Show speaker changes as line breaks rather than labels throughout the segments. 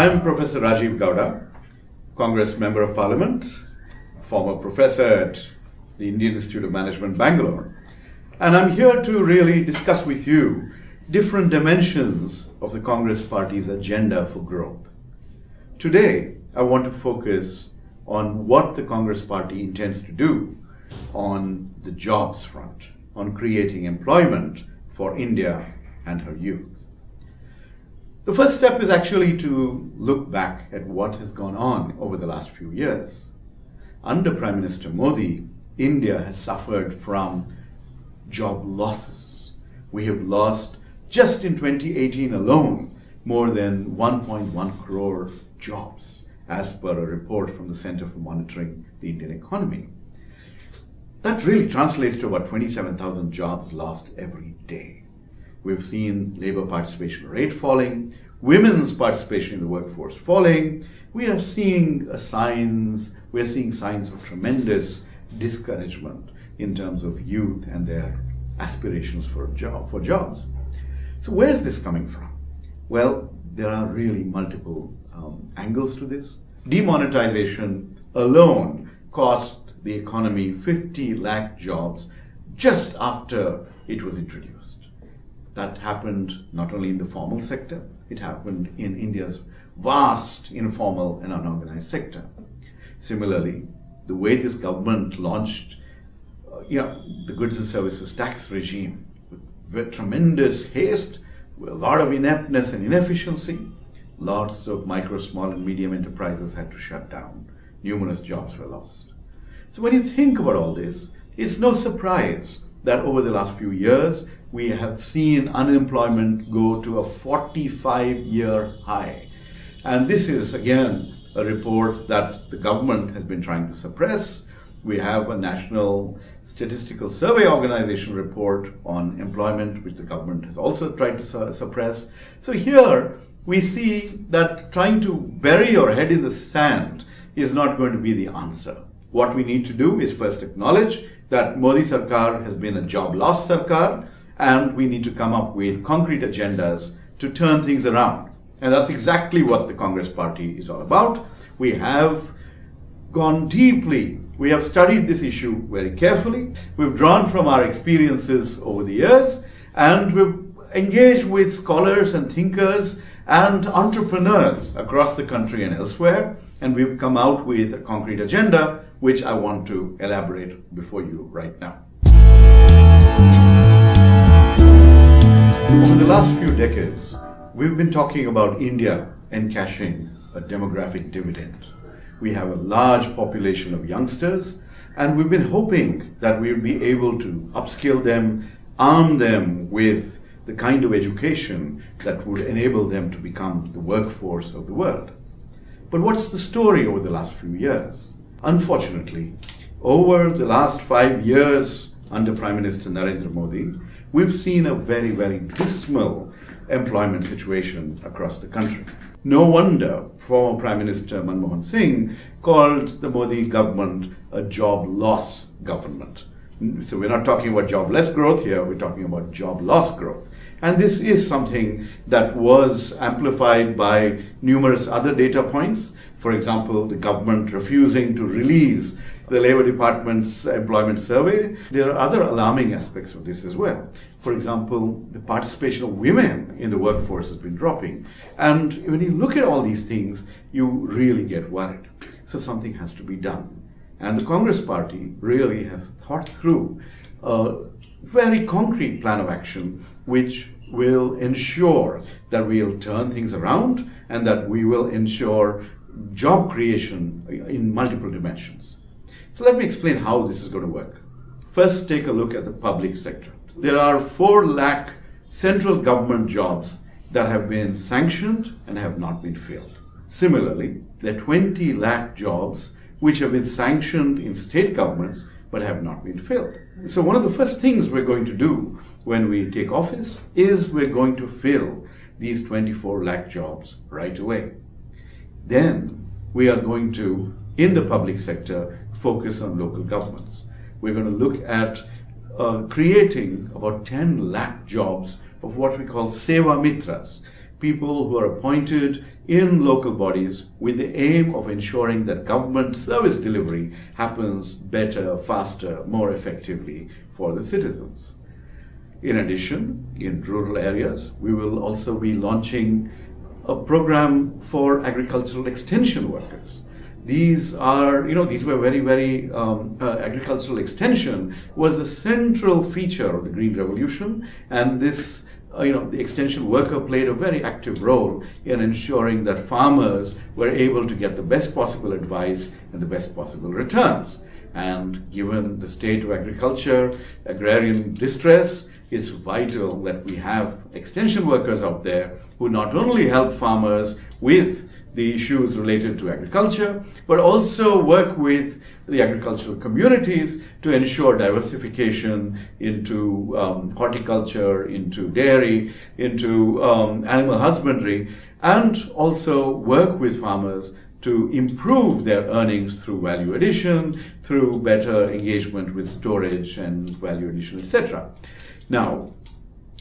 I'm Professor Rajeev Gowda, Congress Member of Parliament, former professor at the Indian Institute of Management, Bangalore. And I'm here to really discuss with you different dimensions of the Congress Party's agenda for growth. Today, I want to focus on what the Congress Party intends to do on the jobs front, on creating employment for India and her youth. The first step is actually to look back at what has gone on over the last few years. Under Prime Minister Modi, India has suffered from job losses. We have lost, just in 2018 alone, more than 1.1 crore jobs, as per a report from the Center for Monitoring the Indian Economy. That really translates to about 27,000 jobs lost every day. We've seen labor participation rate falling, women's participation in the workforce falling. We are seeing signs of tremendous discouragement in terms of youth and their aspirations for jobs. So where's this coming from? Well, there are really multiple angles to this. Demonetization alone cost the economy 50 lakh jobs just after it was introduced. That happened not only in the formal sector, it happened in India's vast informal and unorganized sector. Similarly, the way this government launched the goods and services tax regime with tremendous haste, with a lot of ineptness and inefficiency, lots of micro, small and medium enterprises had to shut down. Numerous jobs were lost. So when you think about all this, it's no surprise that over the last few years, we have seen unemployment go to a 45-year high. And this is, again, a report that the government has been trying to suppress. We have a National Statistical Survey Organization report on employment, which the government has also tried to suppress. So here we see that trying to bury your head in the sand is not going to be the answer. What we need to do is first acknowledge that Modi Sarkar has been a job loss Sarkar, and we need to come up with concrete agendas to turn things around. And that's exactly what the Congress Party is all about. We have gone deeply. We have studied this issue very carefully. We've drawn from our experiences over the years, and we've engaged with scholars and thinkers and entrepreneurs across the country and elsewhere. And we've come out with a concrete agenda, which I want to elaborate before you right now. Over the last few decades, we've been talking about India encashing a demographic dividend. We have a large population of youngsters, and we've been hoping that we would be able to upskill them, arm them with the kind of education that would enable them to become the workforce of the world. But what's the story over the last few years? Unfortunately, over the last 5 years under Prime Minister Narendra Modi, we've seen a very, very dismal employment situation across the country. No wonder former Prime Minister Manmohan Singh called the Modi government a job loss government. So we're not talking about jobless growth here, we're talking about job loss growth. And this is something that was amplified by numerous other data points. For example, the government refusing to release the Labour Department's employment survey. There are other alarming aspects of this as well. For example, the participation of women in the workforce has been dropping. And when you look at all these things, you really get worried. So something has to be done. And the Congress Party really have thought through a very concrete plan of action which will ensure that we'll turn things around and that we will ensure job creation in multiple dimensions. So let me explain how this is going to work. First, take a look at the public sector. There are 4 lakh central government jobs that have been sanctioned and have not been filled. Similarly, there are 20 lakh jobs which have been sanctioned in state governments but have not been filled. So one of the first things we're going to do when we take office is we're going to fill these 24 lakh jobs right away. Then we are going to, in the public sector, focus on local governments. We're going to look at creating about 10 lakh jobs of what we call Seva Mitras. people who are appointed in local bodies with the aim of ensuring that government service delivery happens better, faster, more effectively for the citizens. In addition, in rural areas, we will also be launching a program for agricultural extension workers. These were very agricultural extension was a central feature of the Green Revolution, and this the extension worker played a very active role in ensuring that farmers were able to get the best possible advice and the best possible returns. And given the state of agriculture, agrarian distress, it's vital that we have extension workers out there who not only help farmers with the issues related to agriculture, but also work with the agricultural communities to ensure diversification into horticulture, into dairy, into animal husbandry, and also work with farmers to improve their earnings through value addition, through better engagement with storage and value addition, etc. Now,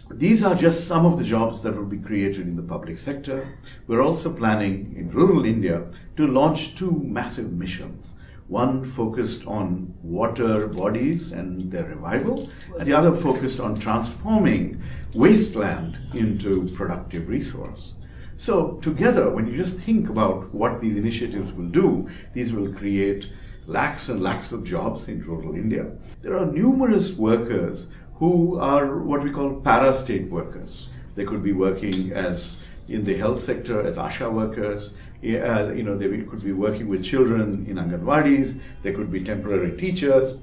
these are just some of the jobs that will be created in the public sector. We're also planning in rural India to launch 2 massive missions. One focused on water bodies and their revival, and the other focused on transforming wasteland into productive resource. So together, when you just think about what these initiatives will do, these will create lakhs and lakhs of jobs in rural India. There are numerous workers who are what we call para-state workers. They could be working as in the health sector as ASHA workers. They could be working with children in Anganwadis. They could be temporary teachers.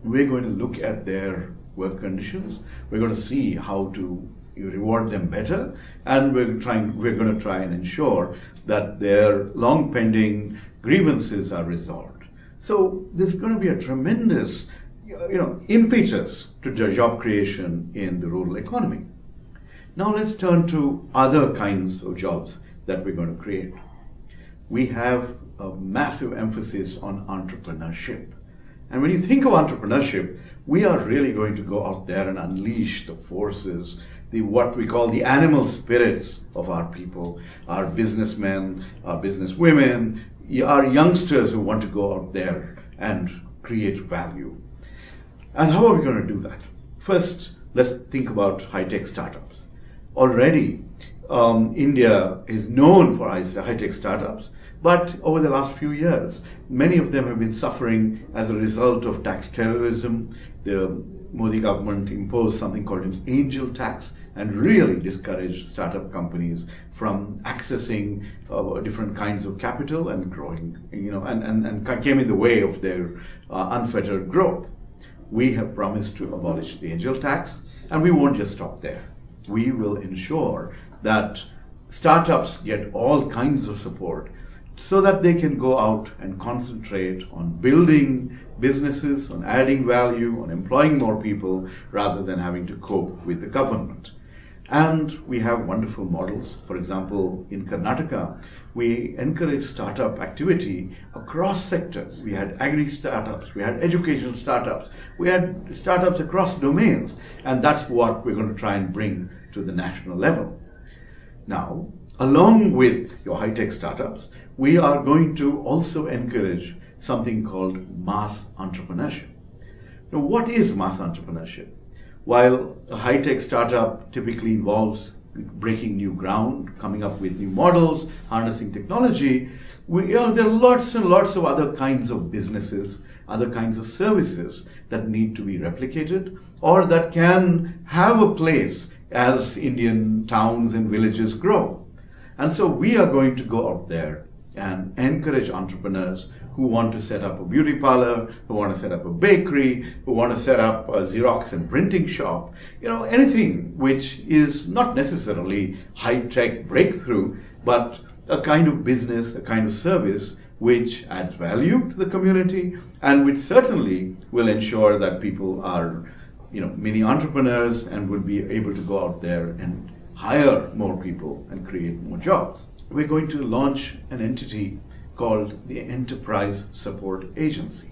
We're going to look at their work conditions. We're going to see how to reward them better, and we're going to try and ensure that their long pending grievances are resolved. So there's going to be a tremendous impetus to job creation in the rural economy. Now let's turn to other kinds of jobs that we're going to create. We have a massive emphasis on entrepreneurship. And when you think of entrepreneurship, we are really going to go out there and unleash the forces, what we call the animal spirits of our people, our businessmen, our businesswomen, our youngsters who want to go out there and create value. And how are we going to do that? First, let's think about high-tech startups. Already, India is known for high-tech startups, but over the last few years, many of them have been suffering as a result of tax terrorism. The Modi government imposed something called an angel tax and really discouraged startup companies from accessing different kinds of capital and growing, and came in the way of their unfettered growth. We have promised to abolish the angel tax, and we won't just stop there. We will ensure that startups get all kinds of support so that they can go out and concentrate on building businesses, on adding value, on employing more people, rather than having to cope with the government. And we have wonderful models. For example, in Karnataka, we encourage startup activity across sectors. We had agri startups, we had education startups, we had startups across domains, and that's what we're going to try and bring to the national level. Now, along with your high-tech startups, we are going to also encourage something called mass entrepreneurship. Now, what is mass entrepreneurship? While a high-tech startup typically involves breaking new ground, coming up with new models, harnessing technology, there are lots and lots of other kinds of businesses, other kinds of services that need to be replicated or that can have a place as Indian towns and villages grow. And so we are going to go out there and encourage entrepreneurs who want to set up a beauty parlor, who want to set up a bakery, who want to set up a Xerox and printing shop, anything which is not necessarily high-tech breakthrough, but a kind of business, a kind of service which adds value to the community and which certainly will ensure that people are, mini entrepreneurs and will be able to go out there and hire more people and create more jobs. We're going to launch an entity called the Enterprise Support Agency.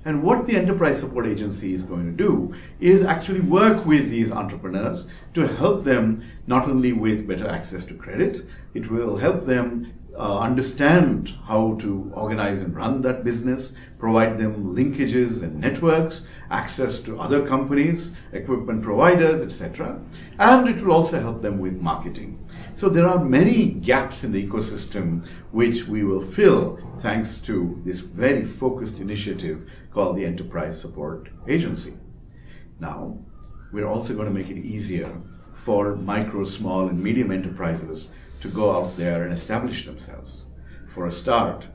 And what the Enterprise Support Agency is going to do is actually work with these entrepreneurs to help them not only with better access to credit, it will help them understand how to organize and run that business, provide them linkages and networks, access to other companies, equipment providers, etc. And it will also help them with marketing. So there are many gaps in the ecosystem which we will fill thanks to this very focused initiative called the Enterprise Support Agency. Now, we're also going to make it easier for micro, small, and medium enterprises to go out there and establish themselves. For a start,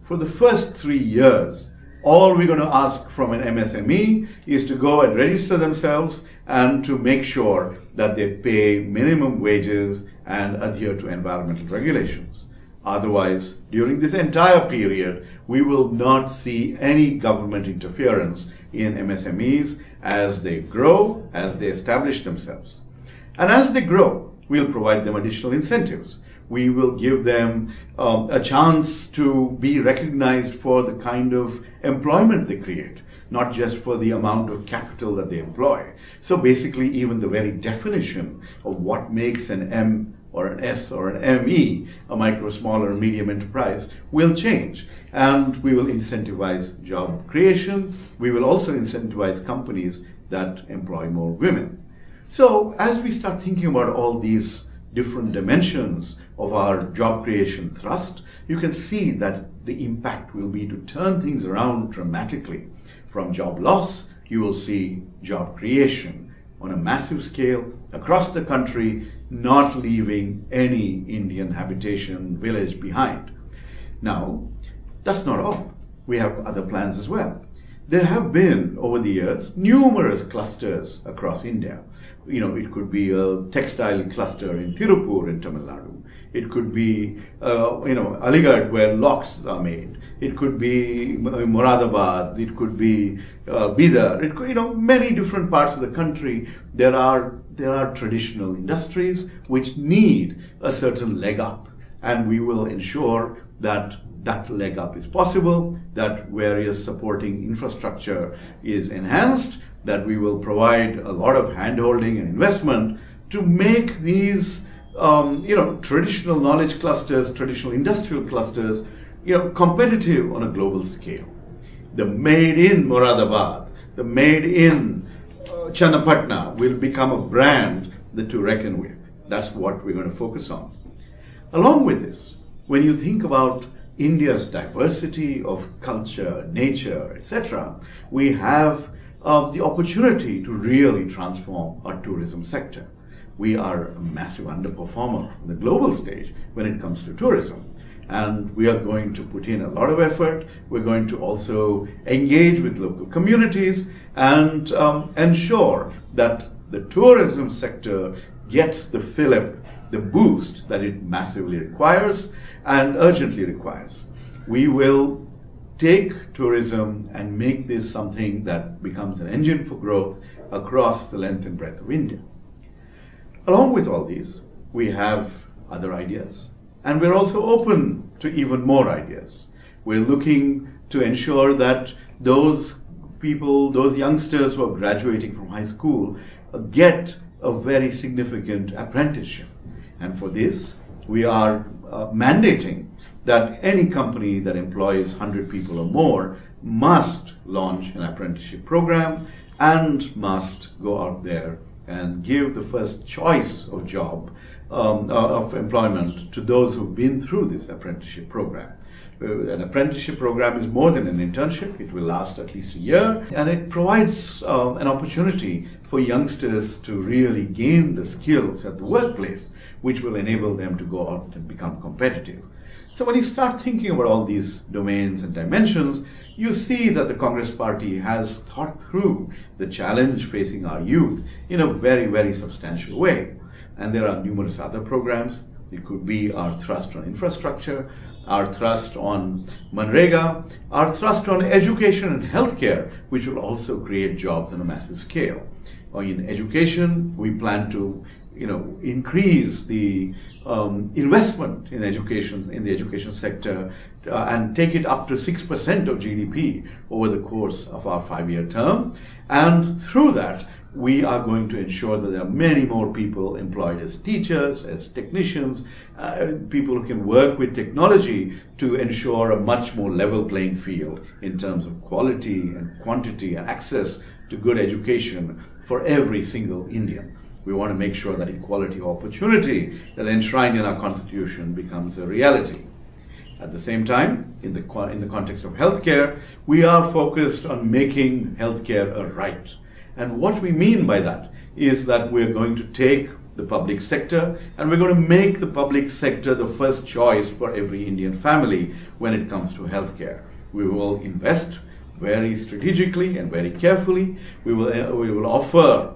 for the first 3 years, all we're going to ask from an MSME is to go and register themselves and to make sure that they pay minimum wages and adhere to environmental regulations. Otherwise, during this entire period, we will not see any government interference in MSMEs as they grow, as they establish themselves. And as they grow, we'll provide them additional incentives. We will give them a chance to be recognized for the kind of employment they create, not just for the amount of capital that they employ. So basically, even the very definition of what makes an M or an S or an ME, a micro, small, or medium enterprise, will change. And we will incentivize job creation. We will also incentivize companies that employ more women. So as we start thinking about all these different dimensions of our job creation thrust, you can see that the impact will be to turn things around dramatically. From job loss, you will see job creation on a massive scale across the country, not leaving any Indian habitation village behind. Now, that's not all. We have other plans as well. There have been, over the years, numerous clusters across India. It could be a textile cluster in Tirupur in Tamil Nadu. It could be, Aligarh, where locks are made. It could be Moradabad. It could be Bidar. It could, many different parts of the country. There are traditional industries which need a certain leg up, and we will ensure that that leg up is possible, that various supporting infrastructure is enhanced, that we will provide a lot of handholding and investment to make these traditional knowledge clusters, traditional industrial clusters, competitive on a global scale. The made in Moradabad, the made in Channapatna will become a brand to reckon with. That's what we're going to focus on. Along with this, when you think about India's diversity of culture, nature, etc., we have the opportunity to really transform our tourism sector. We are a massive underperformer on the global stage when it comes to tourism. And we are going to put in a lot of effort. We're going to also engage with local communities and ensure that the tourism sector gets the fillip, the boost that it massively requires and urgently requires. We will take tourism and make this something that becomes an engine for growth across the length and breadth of India. Along with all these, we have other ideas. And we're also open to even more ideas. We're looking to ensure that those people, those youngsters who are graduating from high school get a very significant apprenticeship. And for this, we are mandating that any company that employs 100 people or more must launch an apprenticeship program and must go out there and give the first choice of job, of employment to those who've been through this apprenticeship program. An apprenticeship program is more than an internship. It will last at least a year, and it provides an opportunity for youngsters to really gain the skills at the workplace, which will enable them to go out and become competitive. So when you start thinking about all these domains and dimensions, you see that the Congress Party has thought through the challenge facing our youth in a very, very substantial way. And there are numerous other programs. It could be our thrust on infrastructure, our thrust on Manrega, our thrust on education and healthcare, which will also create jobs on a massive scale. In education, we plan to increase the investment in education, in the education sector, and take it up to 6% of GDP over the course of our 5-year term. And through that, we are going to ensure that there are many more people employed as teachers, as technicians, people who can work with technology to ensure a much more level playing field in terms of quality and quantity and access to good education for every single Indian. We want to make sure that equality of opportunity that is enshrined in our Constitution becomes a reality. At the same time, in the context of healthcare, we are focused on making healthcare a right. And what we mean by that is that we're going to take the public sector and we're going to make the public sector the first choice for every Indian family when it comes to healthcare. We will invest very strategically and very carefully. We will offer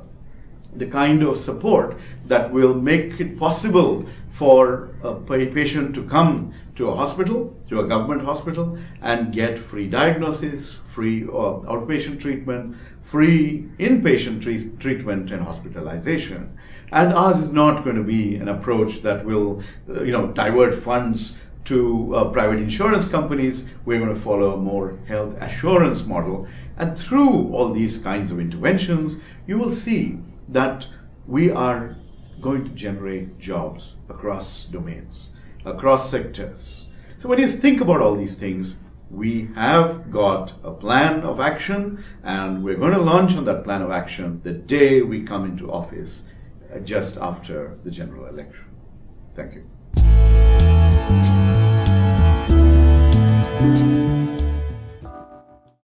the kind of support that will make it possible for a patient to come to a hospital, to a government hospital, and get free diagnosis, free outpatient treatment, free inpatient treatment and hospitalization. And ours is not going to be an approach that will divert funds to private insurance companies. We're going to follow a more health assurance model. And through all these kinds of interventions, you will see that we are going to generate jobs across domains, across sectors. So when you think about all these things, we have got a plan of action, and we're going to launch on that plan of action the day we come into office, just after the general election. Thank you.